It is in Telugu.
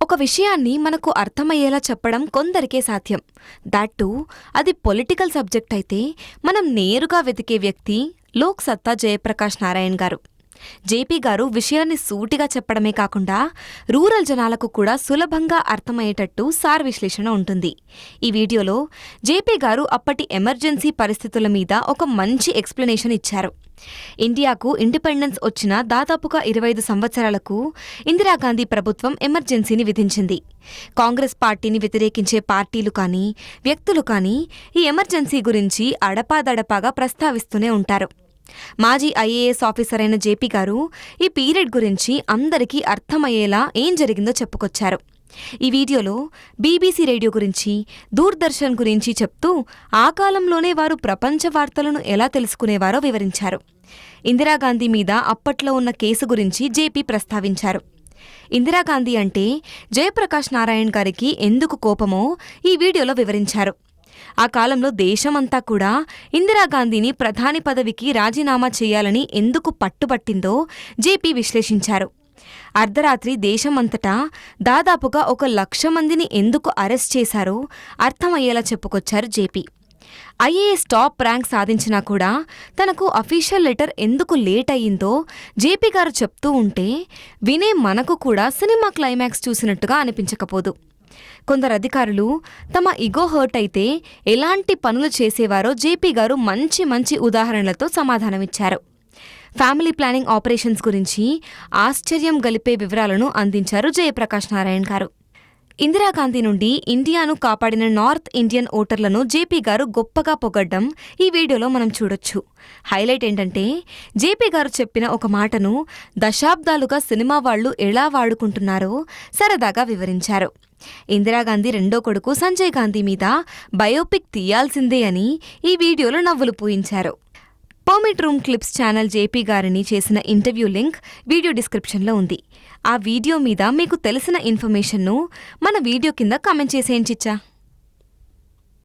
ఒక విషయాన్ని మనకు అర్థమయ్యేలా చెప్పడం కొందరికే సాధ్యం. దట్ టూ అది పొలిటికల్ సబ్జెక్ట్ అయితే మనం నేరుగా వెతికే వ్యక్తి లోక్ సత్తా జయప్రకాష్ నారాయణ్ గారు. జేపీ గారు విషయాన్ని సూటిగా చెప్పడమే కాకుండా రూరల్ జనాలకు కూడా సులభంగా అర్థమయ్యేటట్టు సార్ విశ్లేషణ ఉంటుంది. ఈ వీడియోలో జేపీ గారు అప్పటి ఎమర్జెన్సీ పరిస్థితుల మీద ఒక మంచి ఎక్స్ప్లెనేషన్ ఇచ్చారు. ఇండియాకు ఇండిపెండెన్స్ వచ్చిన దాదాపుగా 25 సంవత్సరాలకు ఇందిరాగాంధీ ప్రభుత్వం ఎమర్జెన్సీని విధించింది. కాంగ్రెస్ పార్టీని వ్యతిరేకించే పార్టీలు కానీ వ్యక్తులు కానీ ఈ ఎమర్జెన్సీ గురించి అడపాదడపాగా ప్రస్తావిస్తూనే ఉంటారు. మాజీ ఐఏఎస్ ఆఫీసర్ అయిన జేపీ గారు ఈ పీరియడ్ గురించి అందరికీ అర్థమయ్యేలా ఏం జరిగిందో చెప్పుకొచ్చారు. ఈ వీడియోలో బీబీసీ రేడియో గురించి, దూరదర్శన్ గురించి చెప్తూ ఆ కాలంలోనే వారు ప్రపంచ వార్తలను ఎలా తెలుసుకునేవారో వివరించారు. ఇందిరాగాంధీ మీద అప్పట్లో ఉన్న కేసు గురించి జేపీ ప్రస్తావించారు. ఇందిరాగాంధీ అంటే జయప్రకాష్ నారాయణ్ గారికి ఎందుకు కోపమో ఈ వీడియోలో వివరించారు. ఆ కాలంలో దేశమంతా కూడా ఇందిరాగాంధీని ప్రధాని పదవికి రాజీనామా చేయాలని ఎందుకు పట్టుబట్టిందో జేపీ విశ్లేషించారు. అర్ధరాత్రి దేశమంతటా దాదాపుగా 1,00,000 మందిని ఎందుకు అరెస్ట్ చేశారో అర్థమయ్యేలా చెప్పుకొచ్చారు జేపీ. ఐఏఎస్ టాప్ ర్యాంక్ సాధించినా కూడా తనకు అఫీషియల్ లెటర్ ఎందుకు లేట్ అయ్యిందో జేపీ గారు చెప్తూ ఉంటే వినే మనకు కూడా సినిమా క్లైమాక్స్ చూసినట్టుగా అనిపించకపోదు. కొందరు అధికారులు తమ ఇగో హర్ట్ అయితే ఎలాంటి పనులు చేసేవారో జేపీ గారు మంచి మంచి ఉదాహరణలతో సమాధానమిచ్చారు. ఫ్యామిలీ ప్లానింగ్ ఆపరేషన్స్ గురించి ఆశ్చర్యం గలిపే వివరాలను అందించారు జయప్రకాష్ నారాయణ్ గారు. ఇందిరాగాంధీ నుండి ఇండియాను కాపాడిన నార్త్ ఇండియన్ ఓటర్లను జేపీ గారు గొప్పగా పొగడ్డం ఈ వీడియోలో మనం చూడొచ్చు. హైలైట్ ఏంటంటే జేపీ గారు చెప్పిన ఒక మాటను దశాబ్దాలుగా సినిమా వాళ్లు ఎలా వాడుకుంటున్నారో సరదాగా వివరించారు. ఇందిరాగాంధీ రెండో కొడుకు సంజయ్ గాంధీ మీద బయోపిక్ తీయాల్సిందే అని ఈ వీడియోలో నవ్వులు పూయించారు. Permit room clips channel JP గారిని చేసిన ఇంటర్వ్యూ లింక్ వీడియో డిస్క్రిప్షన్లో ఉంది. ఆ వీడియో మీద మీకు తెలిసిన ఇన్ఫర్మేషన్ను మన వీడియో కింద కామెంట్ చేసేయండి చిచ్చా.